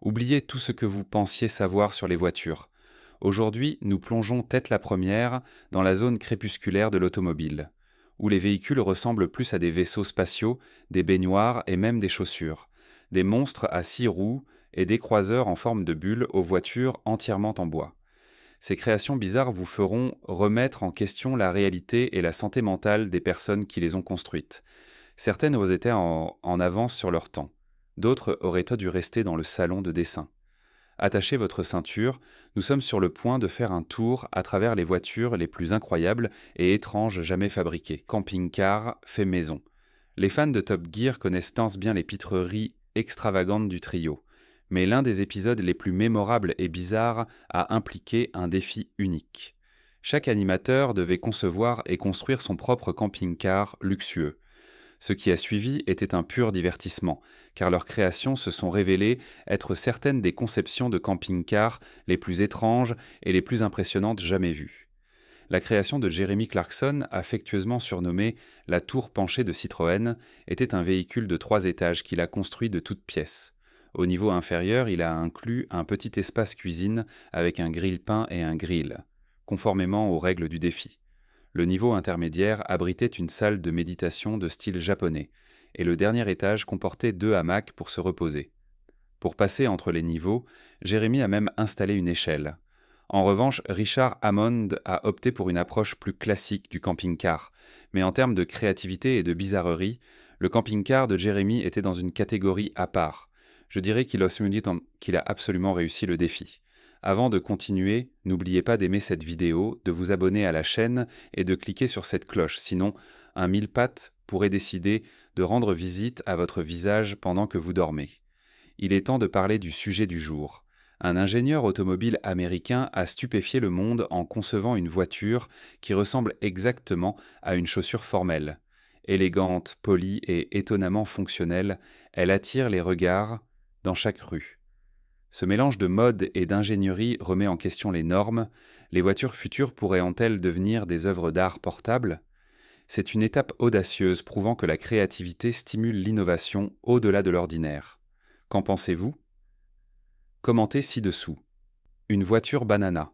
Oubliez tout ce que vous pensiez savoir sur les voitures. Aujourd'hui, nous plongeons tête la première dans la zone crépusculaire de l'automobile, où les véhicules ressemblent plus à des vaisseaux spatiaux, des baignoires et même des chaussures, des monstres à 6 roues et des croiseurs en forme de bulle aux voitures entièrement en bois. Ces créations bizarres vous feront remettre en question la réalité et la santé mentale des personnes qui les ont construites. Certaines étaient en avance sur leur temps. D'autres auraient dû rester dans le salon de dessin. Attachez votre ceinture, nous sommes sur le point de faire un tour à travers les voitures les plus incroyables et étranges jamais fabriquées. Camping-car fait maison. Les fans de Top Gear connaissent tant bien les pitreries extravagantes du trio. Mais l'un des épisodes les plus mémorables et bizarres a impliqué un défi unique. Chaque animateur devait concevoir et construire son propre camping-car luxueux. Ce qui a suivi était un pur divertissement, car leurs créations se sont révélées être certaines des conceptions de camping-car les plus étranges et les plus impressionnantes jamais vues. La création de Jeremy Clarkson, affectueusement surnommée la tour penchée de Citroën, était un véhicule de 3 étages qu'il a construit de toutes pièces. Au niveau inférieur, il a inclus un petit espace cuisine avec un grille-pain et un grill, conformément aux règles du défi. Le niveau intermédiaire abritait une salle de méditation de style japonais, et le dernier étage comportait 2 hamacs pour se reposer. Pour passer entre les niveaux, Jérémy a même installé une échelle. En revanche, Richard Hammond a opté pour une approche plus classique du camping-car, mais en termes de créativité et de bizarrerie, le camping-car de Jérémy était dans une catégorie à part. Je dirais qu'il a absolument réussi le défi. Avant de continuer, n'oubliez pas d'aimer cette vidéo, de vous abonner à la chaîne et de cliquer sur cette cloche, sinon un mille-pattes pourrait décider de rendre visite à votre visage pendant que vous dormez. Il est temps de parler du sujet du jour. Un ingénieur automobile américain a stupéfié le monde en concevant une voiture qui ressemble exactement à une chaussure formelle. Élégante, polie et étonnamment fonctionnelle, elle attire les regards dans chaque rue. Ce mélange de mode et d'ingénierie remet en question les normes. Les voitures futures pourraient-elles devenir des œuvres d'art portables ? C'est une étape audacieuse prouvant que la créativité stimule l'innovation au-delà de l'ordinaire. Qu'en pensez-vous ? Commentez ci-dessous. Une voiture banana.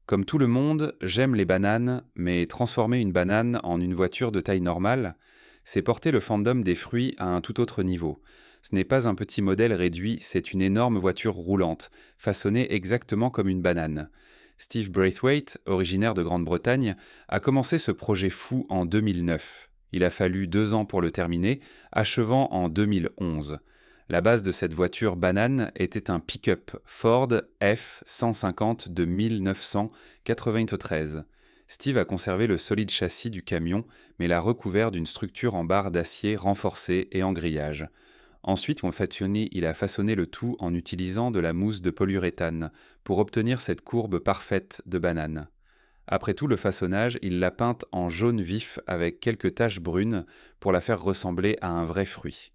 Comme tout le monde, j'aime les bananes, mais transformer une banane en une voiture de taille normale, c'est porter le fandom des fruits à un tout autre niveau. Ce n'est pas un petit modèle réduit, c'est une énorme voiture roulante, façonnée exactement comme une banane. Steve Braithwaite, originaire de Grande-Bretagne, a commencé ce projet fou en 2009. Il a fallu 2 ans pour le terminer, achevant en 2011. La base de cette voiture banane était un pick-up Ford F-150 de 1993. Steve a conservé le solide châssis du camion, mais l'a recouvert d'une structure en barre d'acier renforcée et en grillage. Ensuite, il a façonné le tout en utilisant de la mousse de polyuréthane pour obtenir cette courbe parfaite de banane. Après tout le façonnage, il l'a peinte en jaune vif avec quelques taches brunes pour la faire ressembler à un vrai fruit.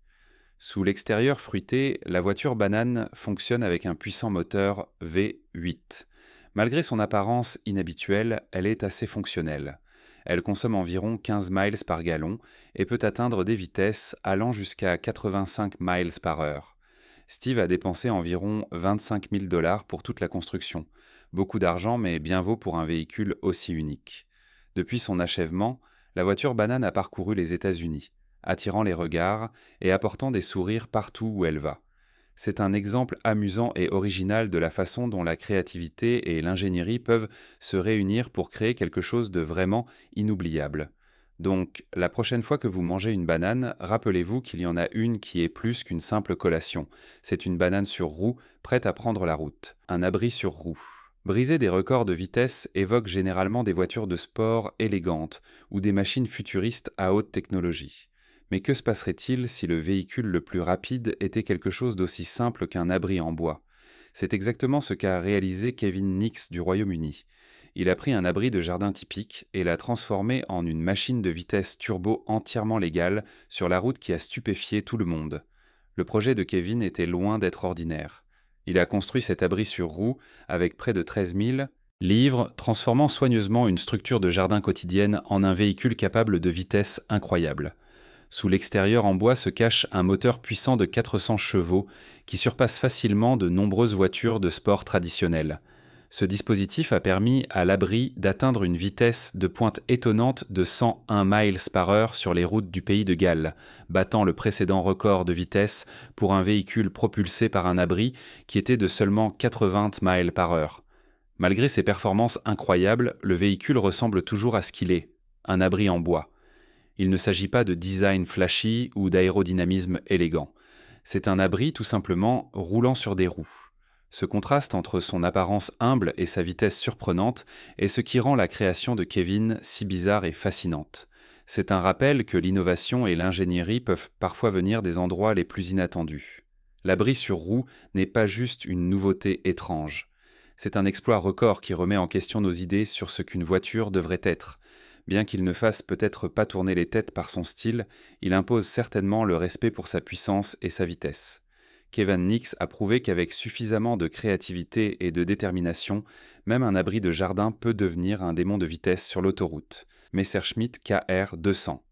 Sous l'extérieur fruité, la voiture banane fonctionne avec un puissant moteur V8. Malgré son apparence inhabituelle, elle est assez fonctionnelle. Elle consomme environ 15 miles par gallon et peut atteindre des vitesses allant jusqu'à 85 miles par heure. Steve a dépensé environ 25 000 $ pour toute la construction. Beaucoup d'argent, mais bien vaut pour un véhicule aussi unique. Depuis son achèvement, la voiture banane a parcouru les États-Unis, attirant les regards et apportant des sourires partout où elle va. C'est un exemple amusant et original de la façon dont la créativité et l'ingénierie peuvent se réunir pour créer quelque chose de vraiment inoubliable. Donc, la prochaine fois que vous mangez une banane, rappelez-vous qu'il y en a une qui est plus qu'une simple collation. C'est une banane sur roue, prête à prendre la route. Un abri sur roue. Briser des records de vitesse évoque généralement des voitures de sport élégantes ou des machines futuristes à haute technologie. Mais que se passerait-il si le véhicule le plus rapide était quelque chose d'aussi simple qu'un abri en bois ? C'est exactement ce qu'a réalisé Kevin Nix du Royaume-Uni. Il a pris un abri de jardin typique et l'a transformé en une machine de vitesse turbo entièrement légale sur la route qui a stupéfié tout le monde. Le projet de Kevin était loin d'être ordinaire. Il a construit cet abri sur roue avec près de 13 000 livres, transformant soigneusement une structure de jardin quotidienne en un véhicule capable de vitesses incroyables. Sous l'extérieur en bois se cache un moteur puissant de 400 chevaux qui surpasse facilement de nombreuses voitures de sport traditionnelles. Ce dispositif a permis à l'abri d'atteindre une vitesse de pointe étonnante de 101 miles par heure sur les routes du pays de Galles, battant le précédent record de vitesse pour un véhicule propulsé par un abri qui était de seulement 80 miles par heure. Malgré ses performances incroyables, le véhicule ressemble toujours à ce qu'il est, un abri en bois. Il ne s'agit pas de design flashy ou d'aérodynamisme élégant. C'est un abri tout simplement roulant sur des roues. Ce contraste entre son apparence humble et sa vitesse surprenante est ce qui rend la création de Kevin si bizarre et fascinante. C'est un rappel que l'innovation et l'ingénierie peuvent parfois venir des endroits les plus inattendus. L'abri sur roue n'est pas juste une nouveauté étrange. C'est un exploit record qui remet en question nos idées sur ce qu'une voiture devrait être. Bien qu'il ne fasse peut-être pas tourner les têtes par son style, il impose certainement le respect pour sa puissance et sa vitesse. Kevin Nix a prouvé qu'avec suffisamment de créativité et de détermination, même un abri de jardin peut devenir un démon de vitesse sur l'autoroute. Messerschmitt KR 200.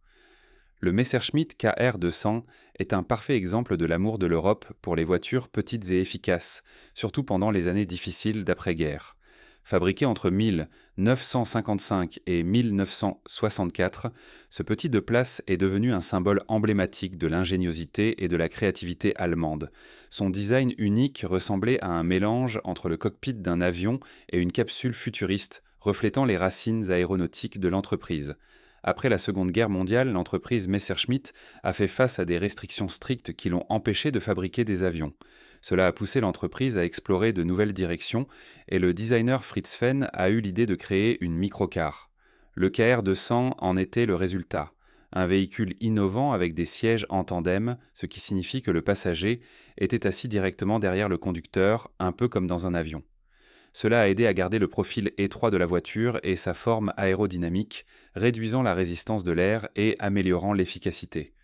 Le Messerschmitt KR 200 est un parfait exemple de l'amour de l'Europe pour les voitures petites et efficaces, surtout pendant les années difficiles d'après-guerre. Fabriqué entre 1955 et 1964, ce petit deux-places est devenu un symbole emblématique de l'ingéniosité et de la créativité allemande. Son design unique ressemblait à un mélange entre le cockpit d'un avion et une capsule futuriste, reflétant les racines aéronautiques de l'entreprise. Après la Seconde Guerre mondiale, l'entreprise Messerschmitt a fait face à des restrictions strictes qui l'ont empêché de fabriquer des avions. Cela a poussé l'entreprise à explorer de nouvelles directions et le designer Fritz Fehn a eu l'idée de créer une microcar. Le KR 200 en était le résultat. Un véhicule innovant avec des sièges en tandem, ce qui signifie que le passager était assis directement derrière le conducteur, un peu comme dans un avion. Cela a aidé à garder le profil étroit de la voiture et sa forme aérodynamique, réduisant la résistance de l'air et améliorant l'efficacité.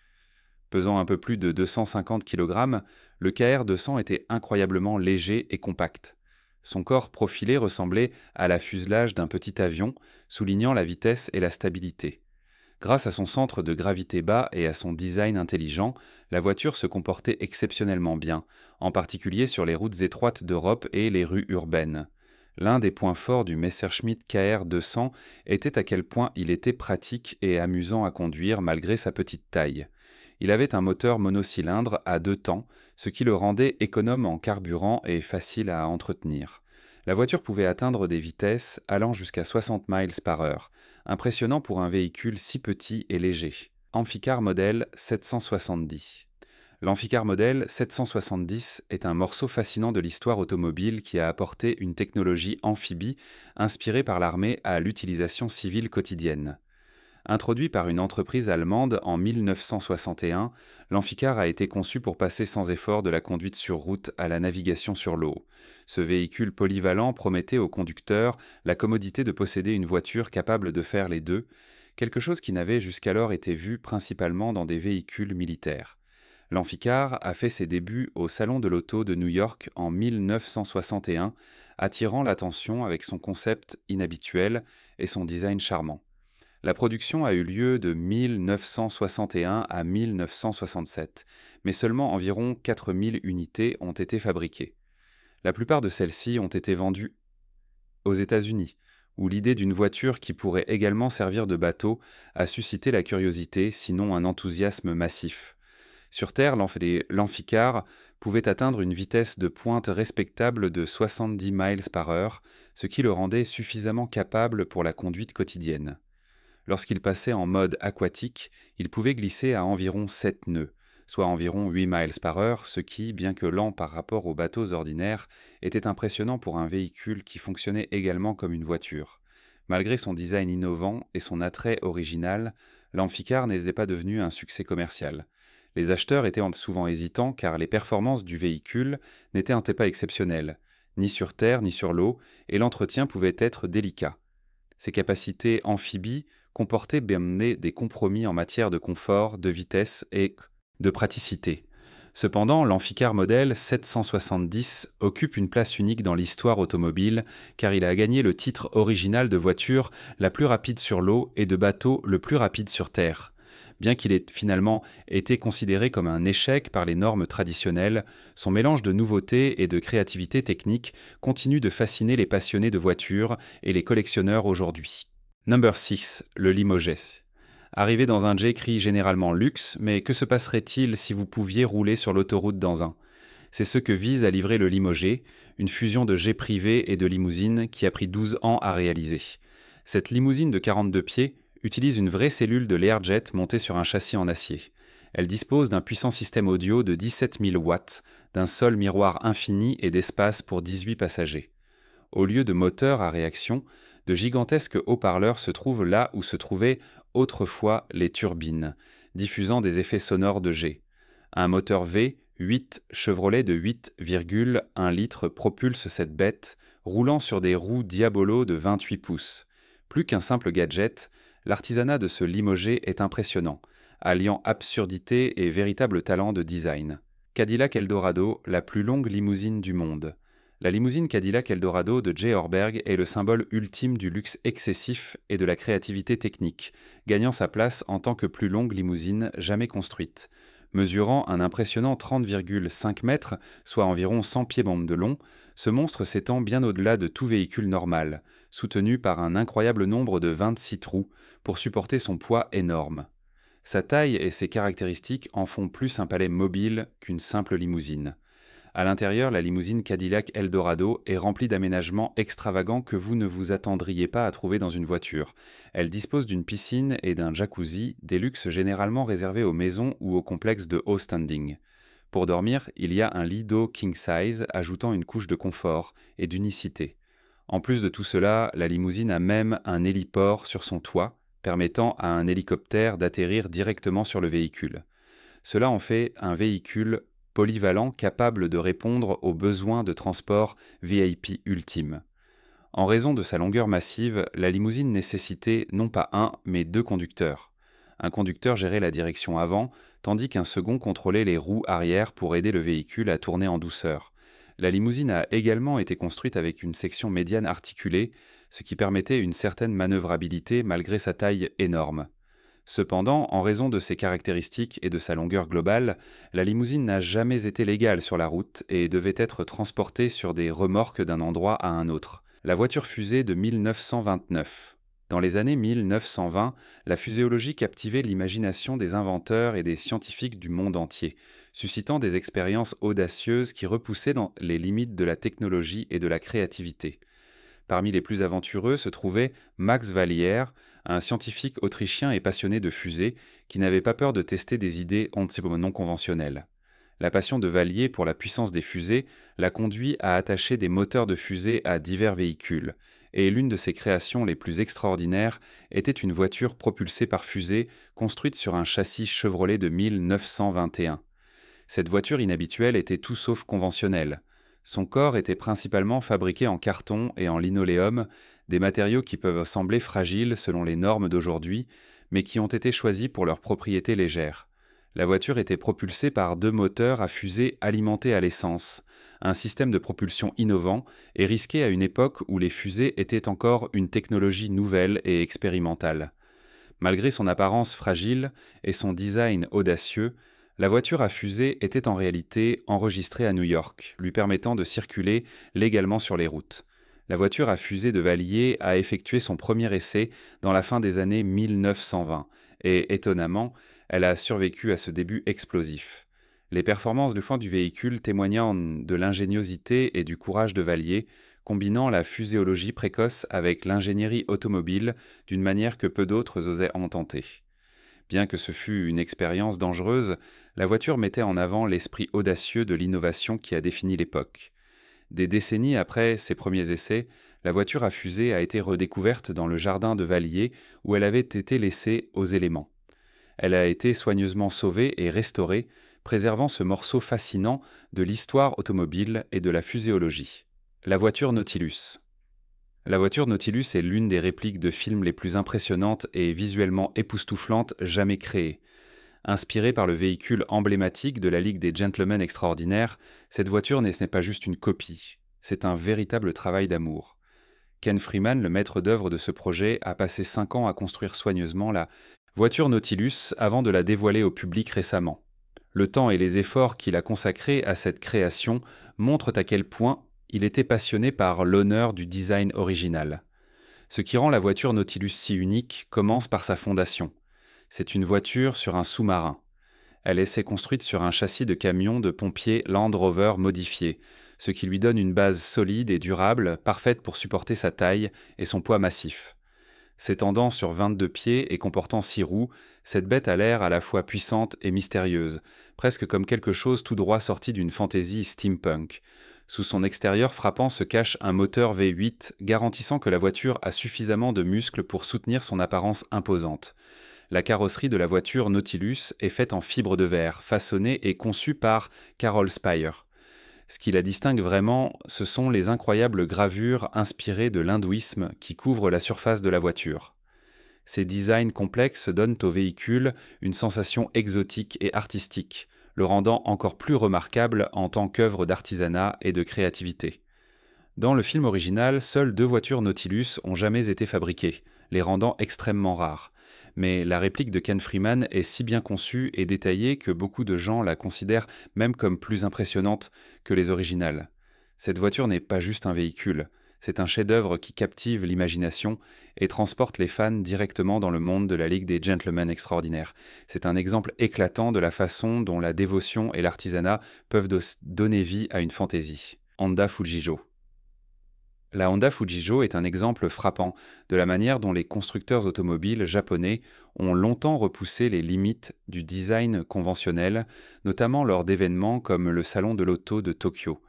Pesant un peu plus de 250 kg, le KR 200 était incroyablement léger et compact. Son corps profilé ressemblait à la fuselage d'un petit avion, soulignant la vitesse et la stabilité. Grâce à son centre de gravité bas et à son design intelligent, la voiture se comportait exceptionnellement bien, en particulier sur les routes étroites d'Europe et les rues urbaines. L'un des points forts du Messerschmitt KR 200 était à quel point il était pratique et amusant à conduire malgré sa petite taille. Il avait un moteur monocylindre à 2 temps, ce qui le rendait économe en carburant et facile à entretenir. La voiture pouvait atteindre des vitesses allant jusqu'à 60 miles par heure, impressionnant pour un véhicule si petit et léger. Amphicar modèle 770. L'Amphicar modèle 770 est un morceau fascinant de l'histoire automobile qui a apporté une technologie amphibie inspirée par l'armée à l'utilisation civile quotidienne. Introduit par une entreprise allemande en 1961, l'Amphicar a été conçu pour passer sans effort de la conduite sur route à la navigation sur l'eau. Ce véhicule polyvalent promettait aux conducteurs la commodité de posséder une voiture capable de faire les deux, quelque chose qui n'avait jusqu'alors été vu principalement dans des véhicules militaires. L'Amphicar a fait ses débuts au Salon de l'Auto de New York en 1961, attirant l'attention avec son concept inhabituel et son design charmant. La production a eu lieu de 1961 à 1967, mais seulement environ 4000 unités ont été fabriquées. La plupart de celles-ci ont été vendues aux États-Unis, où l'idée d'une voiture qui pourrait également servir de bateau a suscité la curiosité, sinon un enthousiasme massif. Sur Terre, l'Amphicar pouvait atteindre une vitesse de pointe respectable de 70 miles par heure, ce qui le rendait suffisamment capable pour la conduite quotidienne. Lorsqu'il passait en mode aquatique, il pouvait glisser à environ 7 nœuds, soit environ 8 miles par heure, ce qui, bien que lent par rapport aux bateaux ordinaires, était impressionnant pour un véhicule qui fonctionnait également comme une voiture. Malgré son design innovant et son attrait original, l'Amphicar n'était pas devenu un succès commercial. Les acheteurs étaient souvent hésitants car les performances du véhicule n'étaient pas exceptionnelles, ni sur terre ni sur l'eau, et l'entretien pouvait être délicat. Ses capacités amphibies comportaient bien des compromis en matière de confort, de vitesse et de praticité. Cependant, l'Amphicar modèle 770 occupe une place unique dans l'histoire automobile car il a gagné le titre original de voiture la plus rapide sur l'eau et de bateau le plus rapide sur terre. Bien qu'il ait finalement été considéré comme un échec par les normes traditionnelles, son mélange de nouveautés et de créativité technique continue de fasciner les passionnés de voitures et les collectionneurs aujourd'hui. Number 6, le Limoget. Arrivé dans un J-Cri généralement luxe, mais que se passerait-il si vous pouviez rouler sur l'autoroute dans un? C'est ce que vise à livrer le Limoget, une fusion de jet privé et de limousine qui a pris 12 ans à réaliser. Cette limousine de 42 pieds utilise une vraie cellule de Learjet montée sur un châssis en acier. Elle dispose d'un puissant système audio de 17 000 watts, d'un sol miroir infini et d'espace pour 18 passagers. Au lieu de moteurs à réaction, de gigantesques haut-parleurs se trouvent là où se trouvaient autrefois les turbines, diffusant des effets sonores de jet. Un moteur V8 Chevrolet de 8,1 litres propulse cette bête, roulant sur des roues Diabolo de 28 pouces. Plus qu'un simple gadget, l'artisanat de ce Limoget est impressionnant, alliant absurdité et véritable talent de design. Cadillac Eldorado, la plus longue limousine du monde. La limousine Cadillac Eldorado de J. Orberg est le symbole ultime du luxe excessif et de la créativité technique, gagnant sa place en tant que plus longue limousine jamais construite. Mesurant un impressionnant 30,5 mètres, soit environ 100 pieds-bombes de long, ce monstre s'étend bien au-delà de tout véhicule normal, soutenu par un incroyable nombre de 26 trous pour supporter son poids énorme. Sa taille et ses caractéristiques en font plus un palais mobile qu'une simple limousine. À l'intérieur, la limousine Cadillac Eldorado est remplie d'aménagements extravagants que vous ne vous attendriez pas à trouver dans une voiture. Elle dispose d'une piscine et d'un jacuzzi, des luxes généralement réservés aux maisons ou aux complexes de haut standing. Pour dormir, il y a un lit d'eau king size ajoutant une couche de confort et d'unicité. En plus de tout cela, la limousine a même un héliport sur son toit, permettant à un hélicoptère d'atterrir directement sur le véhicule. Cela en fait un véhicule polyvalent capable de répondre aux besoins de transport VIP ultime. En raison de sa longueur massive, la limousine nécessitait non pas un, mais deux conducteurs. Un conducteur gérait la direction avant, tandis qu'un second contrôlait les roues arrière pour aider le véhicule à tourner en douceur. La limousine a également été construite avec une section médiane articulée, ce qui permettait une certaine manœuvrabilité malgré sa taille énorme. Cependant, en raison de ses caractéristiques et de sa longueur globale, la limousine n'a jamais été légale sur la route et devait être transportée sur des remorques d'un endroit à un autre. La voiture fusée de 1929. Dans les années 1920, la fuséologie captivait l'imagination des inventeurs et des scientifiques du monde entier, suscitant des expériences audacieuses qui repoussaient dans les limites de la technologie et de la créativité. Parmi les plus aventureux se trouvait Max Wallier, un scientifique autrichien et passionné de fusées qui n'avait pas peur de tester des idées non conventionnelles. La passion de Wallier pour la puissance des fusées l'a conduit à attacher des moteurs de fusée à divers véhicules, et l'une de ses créations les plus extraordinaires était une voiture propulsée par fusée construite sur un châssis Chevrolet de 1921. Cette voiture inhabituelle était tout sauf conventionnelle. Son corps était principalement fabriqué en carton et en linoléum, des matériaux qui peuvent sembler fragiles selon les normes d'aujourd'hui, mais qui ont été choisis pour leurs propriétés légères. La voiture était propulsée par deux moteurs à fusée alimentés à l'essence, un système de propulsion innovant et risqué à une époque où les fusées étaient encore une technologie nouvelle et expérimentale. Malgré son apparence fragile et son design audacieux, la voiture à fusée était en réalité enregistrée à New York, lui permettant de circuler légalement sur les routes. La voiture à fusée de Wallier a effectué son premier essai dans la fin des années 1920 et, étonnamment, elle a survécu à ce début explosif. Les performances du véhicule témoignant de l'ingéniosité et du courage de Wallier, combinant la fuséologie précoce avec l'ingénierie automobile d'une manière que peu d'autres osaient en tenter. Bien que ce fût une expérience dangereuse, la voiture mettait en avant l'esprit audacieux de l'innovation qui a défini l'époque. Des décennies après ses premiers essais, la voiture à fusée a été redécouverte dans le jardin de Wallier où elle avait été laissée aux éléments. Elle a été soigneusement sauvée et restaurée, préservant ce morceau fascinant de l'histoire automobile et de la fuséologie. La voiture Nautilus. La voiture Nautilus est l'une des répliques de films les plus impressionnantes et visuellement époustouflantes jamais créées. Inspirée par le véhicule emblématique de la Ligue des Gentlemen Extraordinaires, cette voiture n'est pas juste une copie, c'est un véritable travail d'amour. Ken Freeman, le maître d'œuvre de ce projet, a passé 5 ans à construire soigneusement la Voiture Nautilus avant de la dévoiler au public récemment. Le temps et les efforts qu'il a consacrés à cette création montrent à quel point il était passionné par l'honneur du design original. Ce qui rend la voiture Nautilus si unique commence par sa fondation. C'est une voiture sur un sous-marin. Elle est construite sur un châssis de camion de pompier Land Rover modifié, ce qui lui donne une base solide et durable, parfaite pour supporter sa taille et son poids massif. S'étendant sur 22 pieds et comportant 6 roues, cette bête a l'air à la fois puissante et mystérieuse, presque comme quelque chose tout droit sorti d'une fantaisie steampunk. Sous son extérieur frappant se cache un moteur V8 garantissant que la voiture a suffisamment de muscles pour soutenir son apparence imposante. La carrosserie de la voiture Nautilus est faite en fibre de verre, façonnée et conçue par Carol Spire. Ce qui la distingue vraiment, ce sont les incroyables gravures inspirées de l'hindouisme qui couvrent la surface de la voiture. Ces designs complexes donnent au véhicule une sensation exotique et artistique, le rendant encore plus remarquable en tant qu'œuvre d'artisanat et de créativité. Dans le film original, seules 2 voitures Nautilus ont jamais été fabriquées, les rendant extrêmement rares. Mais la réplique de Ken Freeman est si bien conçue et détaillée que beaucoup de gens la considèrent même comme plus impressionnante que les originales. Cette voiture n'est pas juste un véhicule, c'est un chef-d'œuvre qui captive l'imagination et transporte les fans directement dans le monde de la Ligue des Gentlemen Extraordinaires. C'est un exemple éclatant de la façon dont la dévotion et l'artisanat peuvent donner vie à une fantaisie. Honda Fujijo. La Honda Fujijo est un exemple frappant de la manière dont les constructeurs automobiles japonais ont longtemps repoussé les limites du design conventionnel, notamment lors d'événements comme le Salon de l'Auto de Tokyo.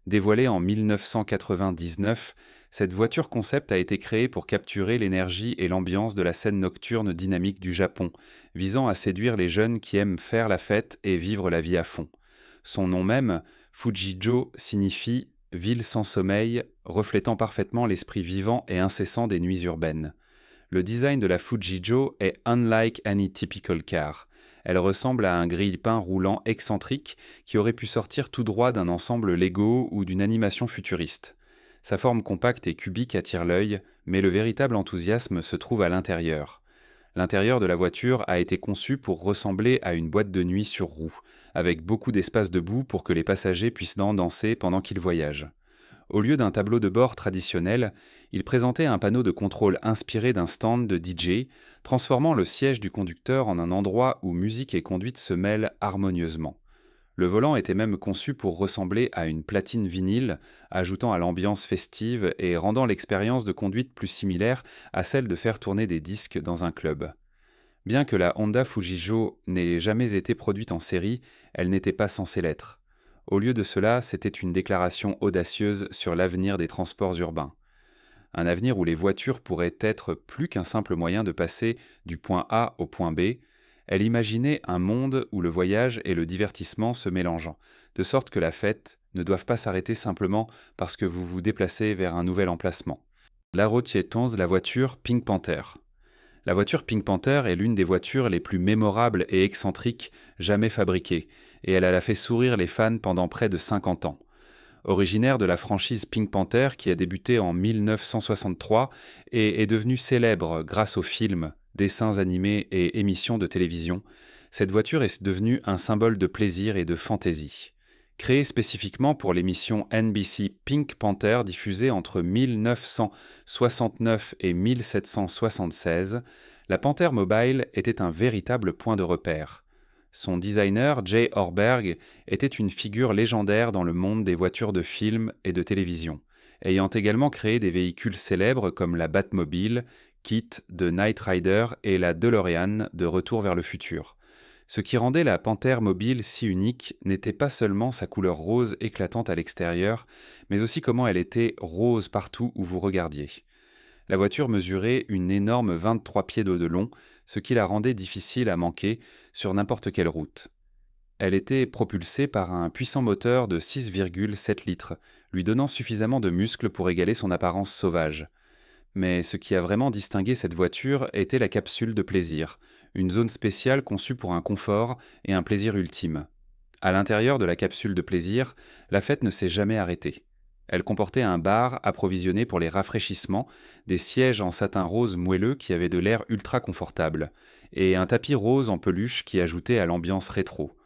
Dévoilée en 1999, cette voiture concept a été créée pour capturer l'énergie et l'ambiance de la scène nocturne dynamique du Japon, visant à séduire les jeunes qui aiment faire la fête et vivre la vie à fond. Son nom même, Fujijo, signifie « ville sans sommeil », reflétant parfaitement l'esprit vivant et incessant des nuits urbaines. Le design de la Fujijo est unlike any typical car. Elle ressemble à un grille-pain roulant excentrique qui aurait pu sortir tout droit d'un ensemble Lego ou d'une animation futuriste. Sa forme compacte et cubique attire l'œil, mais le véritable enthousiasme se trouve à l'intérieur. L'intérieur de la voiture a été conçu pour ressembler à une boîte de nuit sur roues, avec beaucoup d'espace debout pour que les passagers puissent danser pendant qu'ils voyagent. Au lieu d'un tableau de bord traditionnel, il présentait un panneau de contrôle inspiré d'un stand de DJ, transformant le siège du conducteur en un endroit où musique et conduite se mêlent harmonieusement. Le volant était même conçu pour ressembler à une platine vinyle, ajoutant à l'ambiance festive et rendant l'expérience de conduite plus similaire à celle de faire tourner des disques dans un club. Bien que la Honda Fujijo n'ait jamais été produite en série, elle n'était pas censée l'être. Au lieu de cela, c'était une déclaration audacieuse sur l'avenir des transports urbains. Un avenir où les voitures pourraient être plus qu'un simple moyen de passer du point A au point B. Elle imaginait un monde où le voyage et le divertissement se mélangeant, de sorte que la fête ne doive pas s'arrêter simplement parce que vous vous déplacez vers un nouvel emplacement. La Rotier-Tonz, la voiture Pink Panther. La voiture Pink Panther est l'une des voitures les plus mémorables et excentriques jamais fabriquées, et elle a fait sourire les fans pendant près de 50 ans. Originaire de la franchise Pink Panther qui a débuté en 1963 et est devenue célèbre grâce aux films, dessins animés et émissions de télévision, cette voiture est devenue un symbole de plaisir et de fantaisie. Créée spécifiquement pour l'émission NBC Pink Panther diffusée entre 1969 et 1776, la Panther Mobile était un véritable point de repère. Son designer, Jay Orberg, était une figure légendaire dans le monde des voitures de film et de télévision, ayant également créé des véhicules célèbres comme la Batmobile, Kit de Knight Rider et la DeLorean de Retour vers le futur. Ce qui rendait la Panther Mobile si unique n'était pas seulement sa couleur rose éclatante à l'extérieur, mais aussi comment elle était rose partout où vous regardiez. La voiture mesurait une énorme 23 pieds d'eau de long, ce qui la rendait difficile à manquer sur n'importe quelle route. Elle était propulsée par un puissant moteur de 6,7 litres, lui donnant suffisamment de muscles pour égaler son apparence sauvage. Mais ce qui a vraiment distingué cette voiture était la capsule de plaisir, une zone spéciale conçue pour un confort et un plaisir ultime. À l'intérieur de la capsule de plaisir, la fête ne s'est jamais arrêtée. Elle comportait un bar approvisionné pour les rafraîchissements, des sièges en satin rose moelleux qui avaient de l'air ultra confortable, et un tapis rose en peluche qui ajoutait à l'ambiance rétro.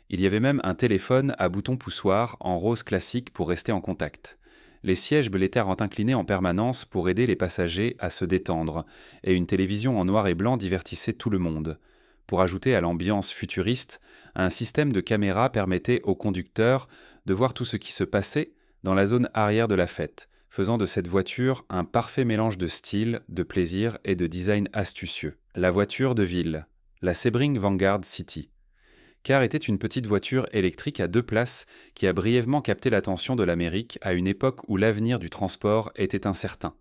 Il y avait même un téléphone à bouton poussoir en rose classique pour rester en contact. Les sièges blétaires inclinés en permanence pour aider les passagers à se détendre, et une télévision en noir et blanc divertissait tout le monde. Pour ajouter à l'ambiance futuriste, un système de caméra permettait au conducteur de voir tout ce qui se passait dans la zone arrière de la fête, faisant de cette voiture un parfait mélange de style, de plaisir et de design astucieux. La voiture de ville, la Sebring Vanguard City. Car était une petite voiture électrique à 2 places qui a brièvement capté l'attention de l'Amérique à une époque où l'avenir du transport était incertain.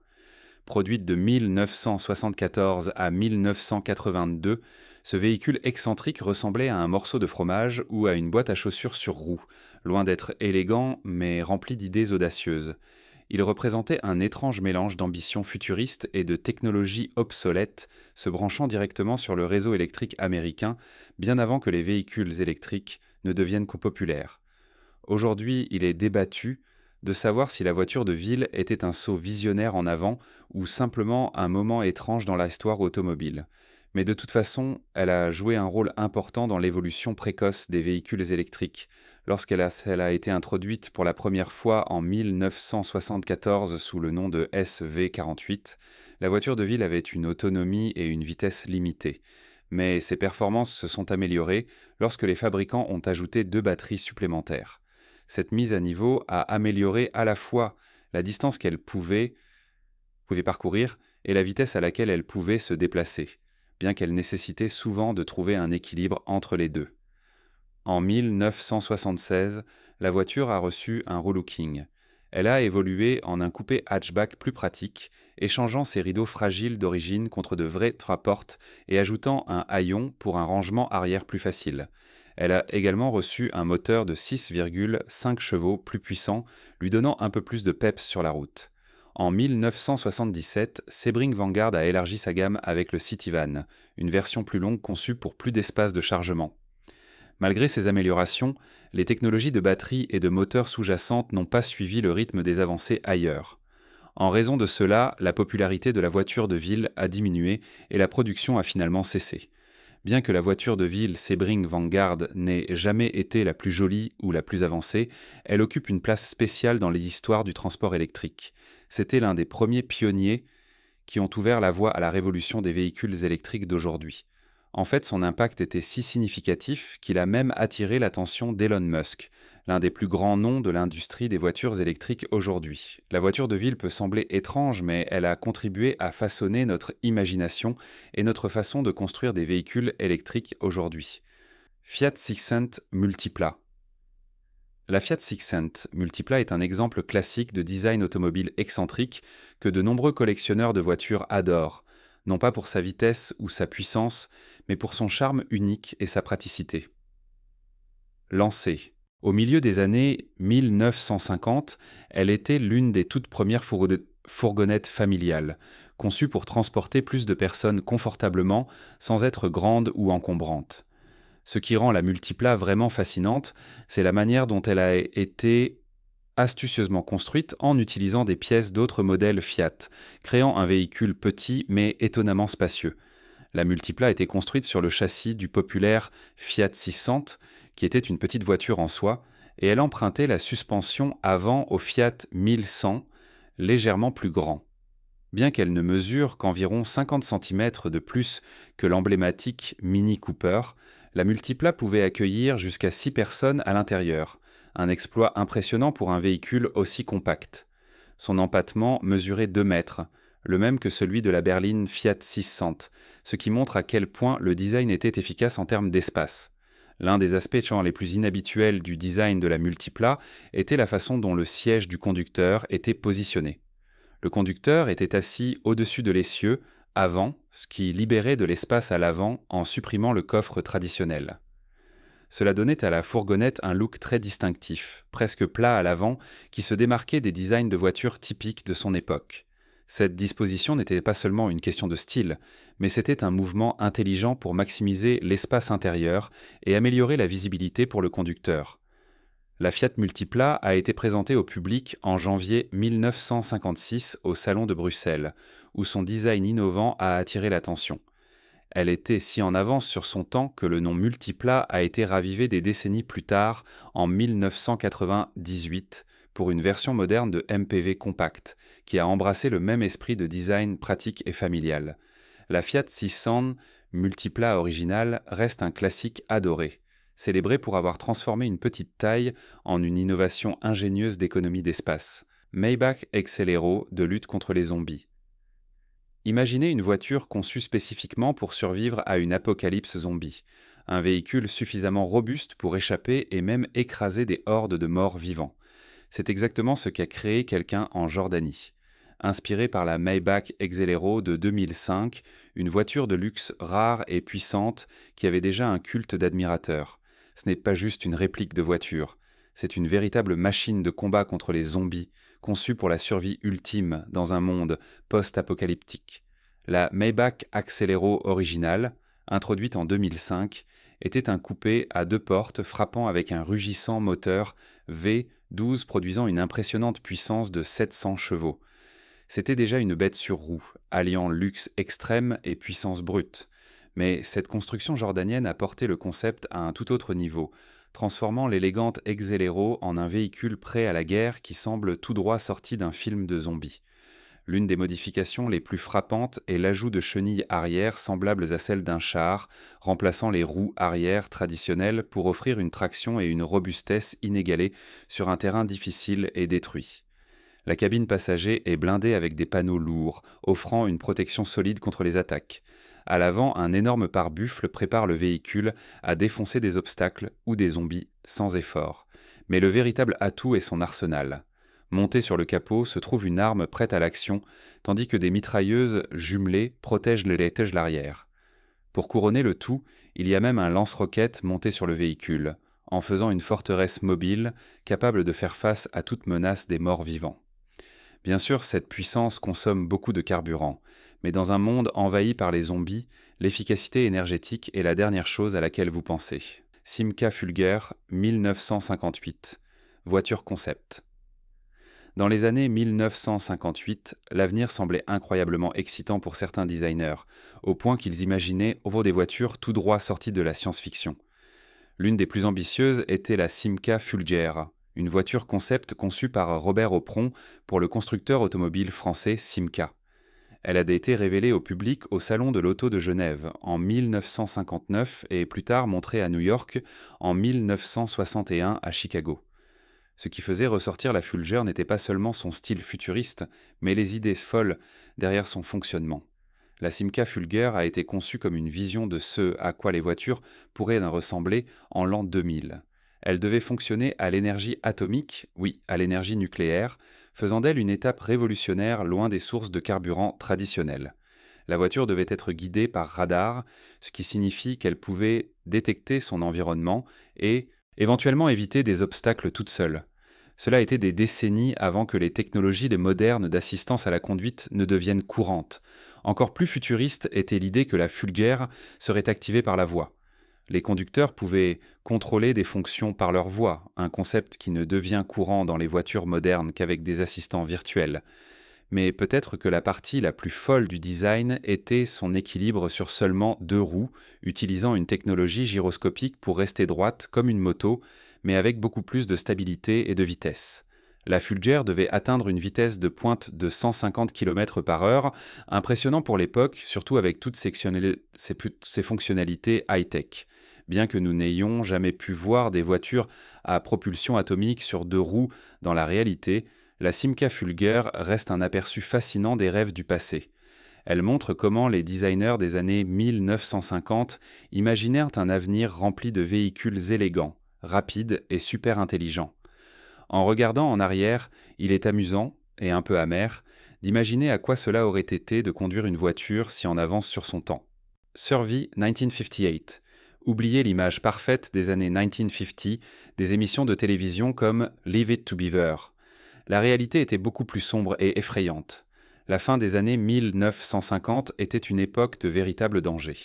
Produite de 1974 à 1982, ce véhicule excentrique ressemblait à un morceau de fromage ou à une boîte à chaussures sur roues, loin d'être élégant mais rempli d'idées audacieuses. Il représentait un étrange mélange d'ambition futuriste et de technologie obsolète, se branchant directement sur le réseau électrique américain, bien avant que les véhicules électriques ne deviennent populaires. Aujourd'hui, il est débattu de savoir si la voiture de ville était un saut visionnaire en avant ou simplement un moment étrange dans l'histoire automobile. Mais de toute façon, elle a joué un rôle important dans l'évolution précoce des véhicules électriques. Elle a été introduite pour la première fois en 1974 sous le nom de SV48, la voiture de ville avait une autonomie et une vitesse limitées. Mais ses performances se sont améliorées lorsque les fabricants ont ajouté 2 batteries supplémentaires. Cette mise à niveau a amélioré à la fois la distance qu'elle pouvait parcourir et la vitesse à laquelle elle pouvait se déplacer, bien qu'elle nécessitait souvent de trouver un équilibre entre les deux. En 1976, la voiture a reçu un relooking. Elle a évolué en un coupé hatchback plus pratique, échangeant ses rideaux fragiles d'origine contre de vraies traportes et ajoutant un haillon pour un rangement arrière plus facile. Elle a également reçu un moteur de 6,5 chevaux plus puissant, lui donnant un peu plus de peps sur la route. En 1977, Sebring Vanguard a élargi sa gamme avec le Cityvan, une version plus longue conçue pour plus d'espace de chargement. Malgré ces améliorations, les technologies de batterie et de moteur sous-jacentes n'ont pas suivi le rythme des avancées ailleurs. En raison de cela, la popularité de la voiture de ville a diminué et la production a finalement cessé. Bien que la voiture de ville Sebring Vanguard n'ait jamais été la plus jolie ou la plus avancée, elle occupe une place spéciale dans les histoires du transport électrique. C'était l'un des premiers pionniers qui ont ouvert la voie à la révolution des véhicules électriques d'aujourd'hui. En fait, son impact était si significatif qu'il a même attiré l'attention d'Elon Musk, l'un des plus grands noms de l'industrie des voitures électriques aujourd'hui. La voiture de ville peut sembler étrange, mais elle a contribué à façonner notre imagination et notre façon de construire des véhicules électriques aujourd'hui. Fiat Sixcent Multipla. La Fiat Sixcent Multipla est un exemple classique de design automobile excentrique que de nombreux collectionneurs de voitures adorent, non pas pour sa vitesse ou sa puissance, mais pour son charme unique et sa praticité. Lancée au milieu des années 1950, elle était l'une des toutes premières fourgonnettes familiales, conçue pour transporter plus de personnes confortablement sans être grande ou encombrante. Ce qui rend la Multipla vraiment fascinante, c'est la manière dont elle a été astucieusement construite en utilisant des pièces d'autres modèles Fiat, créant un véhicule petit mais étonnamment spacieux. La Multipla était construite sur le châssis du populaire Fiat 600, qui était une petite voiture en soi, et elle empruntait la suspension avant au Fiat 1100, légèrement plus grand. Bien qu'elle ne mesure qu'environ 50 cm de plus que l'emblématique Mini Cooper, la Multipla pouvait accueillir jusqu'à 6 personnes à l'intérieur, un exploit impressionnant pour un véhicule aussi compact. Son empattement mesurait 2 mètres, le même que celui de la berline Fiat 600, ce qui montre à quel point le design était efficace en termes d'espace. L'un des aspects les plus inhabituels du design de la Multipla était la façon dont le siège du conducteur était positionné. Le conducteur était assis au-dessus de l'essieu, avant, ce qui libérait de l'espace à l'avant en supprimant le coffre traditionnel. Cela donnait à la fourgonnette un look très distinctif, presque plat à l'avant, qui se démarquait des designs de voitures typiques de son époque. Cette disposition n'était pas seulement une question de style, mais c'était un mouvement intelligent pour maximiser l'espace intérieur et améliorer la visibilité pour le conducteur. La Fiat Multipla a été présentée au public en janvier 1956 au Salon de Bruxelles, où son design innovant a attiré l'attention. Elle était si en avance sur son temps que le nom Multipla a été ravivé des décennies plus tard, en 1998, pour une version moderne de MPV Compact, qui a embrassé le même esprit de design pratique et familial. La Fiat 600 Multipla originale reste un classique adoré, célébré pour avoir transformé une petite taille en une innovation ingénieuse d'économie d'espace. Maybach Exelero de lutte contre les zombies. Imaginez une voiture conçue spécifiquement pour survivre à une apocalypse zombie, un véhicule suffisamment robuste pour échapper et même écraser des hordes de morts vivants. C'est exactement ce qu'a créé quelqu'un en Jordanie. Inspiré par la Maybach Exelero de 2005, une voiture de luxe rare et puissante qui avait déjà un culte d'admirateurs. Ce n'est pas juste une réplique de voiture, c'est une véritable machine de combat contre les zombies, conçue pour la survie ultime dans un monde post-apocalyptique. La Maybach Exelero originale, introduite en 2005, était un coupé à 2 portes frappant avec un rugissant moteur V12 produisant une impressionnante puissance de 700 chevaux. C'était déjà une bête sur roue, alliant luxe extrême et puissance brute. Mais cette construction jordanienne a porté le concept à un tout autre niveau, transformant l'élégante Exelero en un véhicule prêt à la guerre qui semble tout droit sorti d'un film de zombies. L'une des modifications les plus frappantes est l'ajout de chenilles arrière semblables à celles d'un char, remplaçant les roues arrière traditionnelles pour offrir une traction et une robustesse inégalées sur un terrain difficile et détruit. La cabine passager est blindée avec des panneaux lourds, offrant une protection solide contre les attaques. À l'avant, un énorme pare-buffle prépare le véhicule à défoncer des obstacles ou des zombies sans effort. Mais le véritable atout est son arsenal. Montée sur le capot se trouve une arme prête à l'action, tandis que des mitrailleuses jumelées protègent l'étage l'arrière. Pour couronner le tout, il y a même un lance-roquettes monté sur le véhicule, en faisant une forteresse mobile capable de faire face à toute menace des morts vivants. Bien sûr, cette puissance consomme beaucoup de carburant, mais dans un monde envahi par les zombies, l'efficacité énergétique est la dernière chose à laquelle vous pensez. Simca Fulger, 1958. Voiture concept. Dans les années 1958, l'avenir semblait incroyablement excitant pour certains designers, au point qu'ils imaginaient des voitures tout droit sorties de la science-fiction. L'une des plus ambitieuses était la Simca Fulger, une voiture concept conçue par Robert Opron pour le constructeur automobile français Simca. Elle a été révélée au public au Salon de l'Auto de Genève en 1959 et plus tard montrée à New York en 1961 à Chicago. Ce qui faisait ressortir la Fulger n'était pas seulement son style futuriste, mais les idées folles derrière son fonctionnement. La Simca Fulger a été conçue comme une vision de ce à quoi les voitures pourraient ressembler en l'an 2000. Elle devait fonctionner à l'énergie atomique, oui, à l'énergie nucléaire, faisant d'elle une étape révolutionnaire loin des sources de carburant traditionnelles. La voiture devait être guidée par radar, ce qui signifie qu'elle pouvait détecter son environnement et éventuellement éviter des obstacles toute seule. Cela a été des décennies avant que les technologies modernes d'assistance à la conduite ne deviennent courantes. Encore plus futuriste était l'idée que la Fulger serait activée par la voix. Les conducteurs pouvaient contrôler des fonctions par leur voix, un concept qui ne devient courant dans les voitures modernes qu'avec des assistants virtuels. Mais peut-être que la partie la plus folle du design était son équilibre sur seulement 2 roues, utilisant une technologie gyroscopique pour rester droite comme une moto, mais avec beaucoup plus de stabilité et de vitesse. La Fulger devait atteindre une vitesse de pointe de 150 km/h, impressionnant pour l'époque, surtout avec toutes ses fonctionnalités high-tech. Bien que nous n'ayons jamais pu voir des voitures à propulsion atomique sur 2 roues dans la réalité, la Simca Fulger reste un aperçu fascinant des rêves du passé. Elle montre comment les designers des années 1950 imaginèrent un avenir rempli de véhicules élégants, rapides et super intelligents. En regardant en arrière, il est amusant, et un peu amer, d'imaginer à quoi cela aurait été de conduire une voiture si en avance sur son temps. Survey 1958. Oubliez l'image parfaite des années 1950 des émissions de télévision comme Leave It to Beaver. La réalité était beaucoup plus sombre et effrayante. La fin des années 1950 était une époque de véritable danger.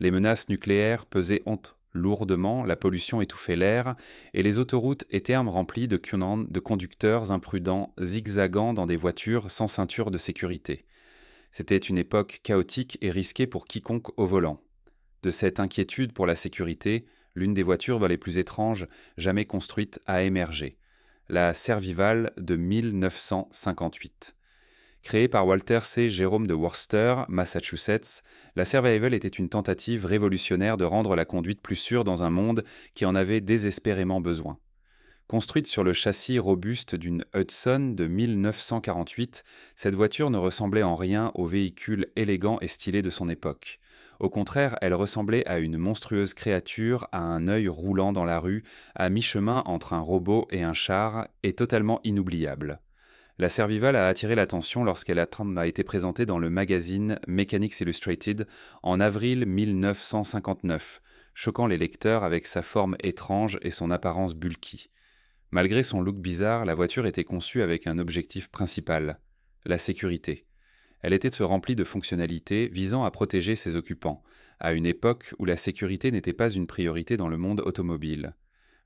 Les menaces nucléaires pesaient entre lourdement, la pollution étouffait l'air, et les autoroutes étaient remplies de conducteurs imprudents zigzagant dans des voitures sans ceinture de sécurité. C'était une époque chaotique et risquée pour quiconque au volant. De cette inquiétude pour la sécurité, l'une des voitures les plus étranges jamais construites a émergé, la Servival de 1958. Créée par Walter C. Jerome de Worcester, Massachusetts, la Servival était une tentative révolutionnaire de rendre la conduite plus sûre dans un monde qui en avait désespérément besoin. Construite sur le châssis robuste d'une Hudson de 1948, cette voiture ne ressemblait en rien au véhicule élégant et stylé de son époque. Au contraire, elle ressemblait à une monstrueuse créature à un œil roulant dans la rue, à mi-chemin entre un robot et un char, et totalement inoubliable. La Servival a attiré l'attention lorsqu'elle a été présentée dans le magazine Mechanics Illustrated en avril 1959, choquant les lecteurs avec sa forme étrange et son apparence bulky. Malgré son look bizarre, la voiture était conçue avec un objectif principal, la sécurité. Elle était remplie de fonctionnalités visant à protéger ses occupants, à une époque où la sécurité n'était pas une priorité dans le monde automobile.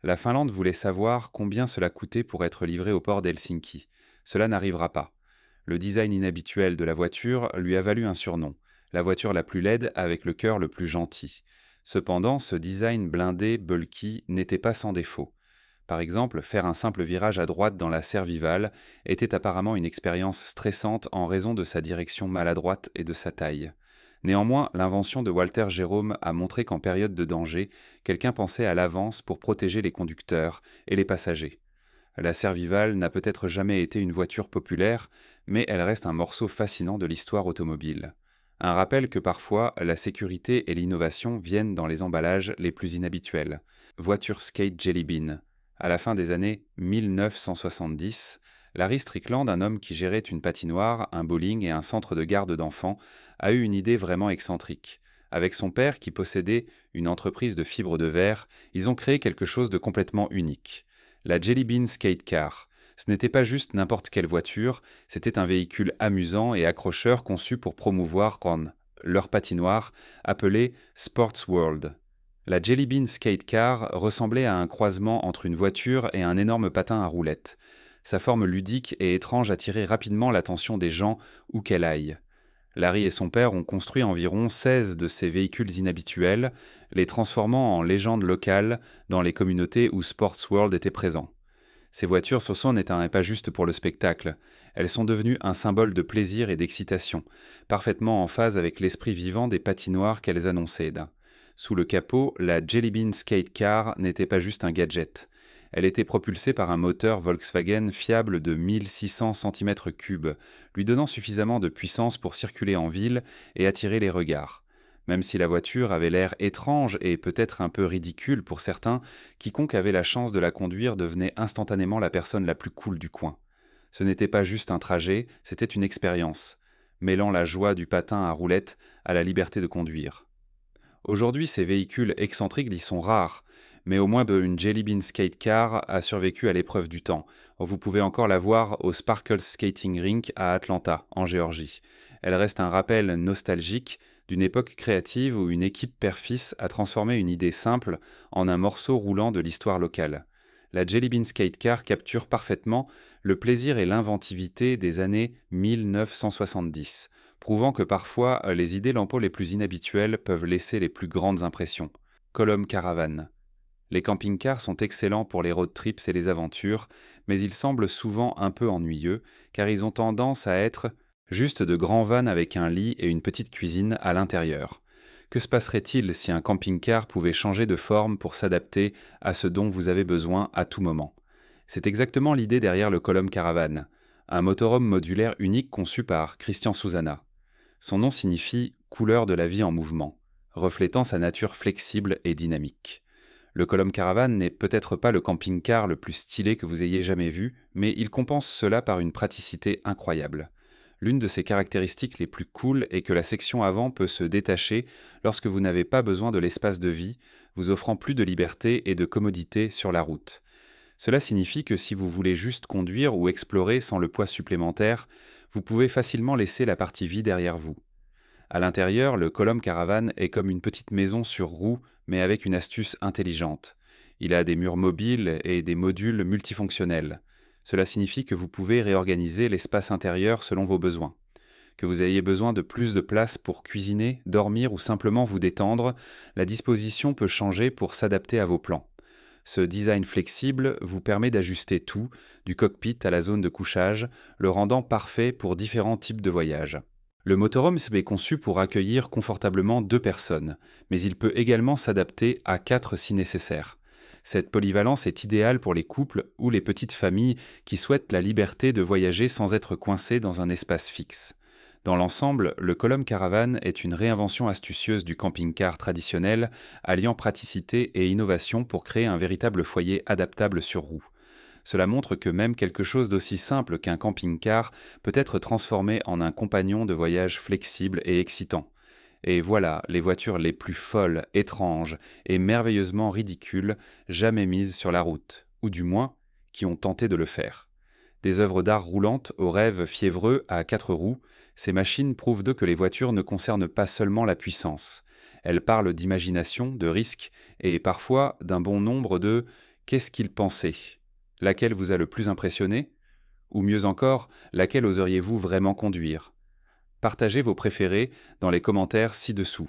La Finlande voulait savoir combien cela coûtait pour être livré au port d'Helsinki. Cela n'arrivera pas. Le design inhabituel de la voiture lui a valu un surnom, la voiture la plus laide avec le cœur le plus gentil. Cependant, ce design blindé, bulky, n'était pas sans défaut. Par exemple, faire un simple virage à droite dans la Servival était apparemment une expérience stressante en raison de sa direction maladroite et de sa taille. Néanmoins, l'invention de Walter Jerome a montré qu'en période de danger, quelqu'un pensait à l'avance pour protéger les conducteurs et les passagers. La Servival n'a peut-être jamais été une voiture populaire, mais elle reste un morceau fascinant de l'histoire automobile. Un rappel que parfois, la sécurité et l'innovation viennent dans les emballages les plus inhabituels. Voiture Skate Jelly Bean. À la fin des années 1970, Larry Strickland, un homme qui gérait une patinoire, un bowling et un centre de garde d'enfants, a eu une idée vraiment excentrique. Avec son père, qui possédait une entreprise de fibres de verre, ils ont créé quelque chose de complètement unique. La Jelly Bean Skate Car. Ce n'était pas juste n'importe quelle voiture, c'était un véhicule amusant et accrocheur conçu pour promouvoir leur patinoire, appelée Sports World. La Jelly Bean Skate Car ressemblait à un croisement entre une voiture et un énorme patin à roulettes. Sa forme ludique et étrange attirait rapidement l'attention des gens où qu'elle aille. Larry et son père ont construit environ 16 de ces véhicules inhabituels, les transformant en légendes locales dans les communautés où Sports World était présent. Ces voitures n'étaient pas juste pour le spectacle, elles sont devenues un symbole de plaisir et d'excitation, parfaitement en phase avec l'esprit vivant des patinoires qu'elles annonçaient. Sous le capot, la Jelly Bean Skate Car n'était pas juste un gadget. Elle était propulsée par un moteur Volkswagen fiable de 1600 cm3, lui donnant suffisamment de puissance pour circuler en ville et attirer les regards. Même si la voiture avait l'air étrange et peut-être un peu ridicule pour certains, quiconque avait la chance de la conduire devenait instantanément la personne la plus cool du coin. Ce n'était pas juste un trajet, c'était une expérience, mêlant la joie du patin à roulettes à la liberté de conduire. Aujourd'hui, ces véhicules excentriques y sont rares, mais au moins une Jelly Bean Skate Car a survécu à l'épreuve du temps. Vous pouvez encore la voir au Sparkles Skating Rink à Atlanta, en Géorgie. Elle reste un rappel nostalgique d'une époque créative où une équipe père-fils a transformé une idée simple en un morceau roulant de l'histoire locale. La Jelly Bean Skate Car capture parfaitement le plaisir et l'inventivité des années 1970, prouvant que parfois les idées lampeaux les plus inhabituelles peuvent laisser les plus grandes impressions. Colombe Caravan. Les camping-cars sont excellents pour les road trips et les aventures, mais ils semblent souvent un peu ennuyeux, car ils ont tendance à être juste de grands vans avec un lit et une petite cuisine à l'intérieur. Que se passerait-il si un camping-car pouvait changer de forme pour s'adapter à ce dont vous avez besoin à tout moment? C'est exactement l'idée derrière le Colombe Caravan, un motorhome modulaire unique conçu par Christian Susana. Son nom signifie « couleur de la vie en mouvement », reflétant sa nature flexible et dynamique. Le Colombe Caravan n'est peut-être pas le camping-car le plus stylé que vous ayez jamais vu, mais il compense cela par une praticité incroyable. L'une de ses caractéristiques les plus cool est que la section avant peut se détacher lorsque vous n'avez pas besoin de l'espace de vie, vous offrant plus de liberté et de commodité sur la route. Cela signifie que si vous voulez juste conduire ou explorer sans le poids supplémentaire, vous pouvez facilement laisser la partie vie derrière vous. À l'intérieur, le Column Caravan est comme une petite maison sur roues, mais avec une astuce intelligente. Il a des murs mobiles et des modules multifonctionnels. Cela signifie que vous pouvez réorganiser l'espace intérieur selon vos besoins. Que vous ayez besoin de plus de place pour cuisiner, dormir ou simplement vous détendre, la disposition peut changer pour s'adapter à vos plans. Ce design flexible vous permet d'ajuster tout, du cockpit à la zone de couchage, le rendant parfait pour différents types de voyages. Le motorhome est conçu pour accueillir confortablement 2 personnes, mais il peut également s'adapter à 4 si nécessaire. Cette polyvalence est idéale pour les couples ou les petites familles qui souhaitent la liberté de voyager sans être coincés dans un espace fixe. Dans l'ensemble, le Column Caravan est une réinvention astucieuse du camping-car traditionnel, alliant praticité et innovation pour créer un véritable foyer adaptable sur roues. Cela montre que même quelque chose d'aussi simple qu'un camping-car peut être transformé en un compagnon de voyage flexible et excitant. Et voilà les voitures les plus folles, étranges et merveilleusement ridicules jamais mises sur la route, ou du moins qui ont tenté de le faire. Des œuvres d'art roulantes aux rêves fiévreux à 4 roues, ces machines prouvent d'eux que les voitures ne concernent pas seulement la puissance. Elles parlent d'imagination, de risque et parfois d'un bon nombre de «qu'est-ce qu'il pensait?». Laquelle vous a le plus impressionné? Ou mieux encore, laquelle oseriez-vous vraiment conduire? Partagez vos préférés dans les commentaires ci-dessous.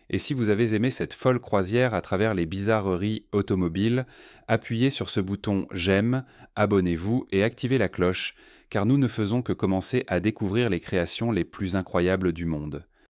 Et si vous avez aimé cette folle croisière à travers les bizarreries automobiles, appuyez sur ce bouton «J'aime», abonnez-vous et activez la cloche, car nous ne faisons que commencer à découvrir les créations les plus incroyables du monde.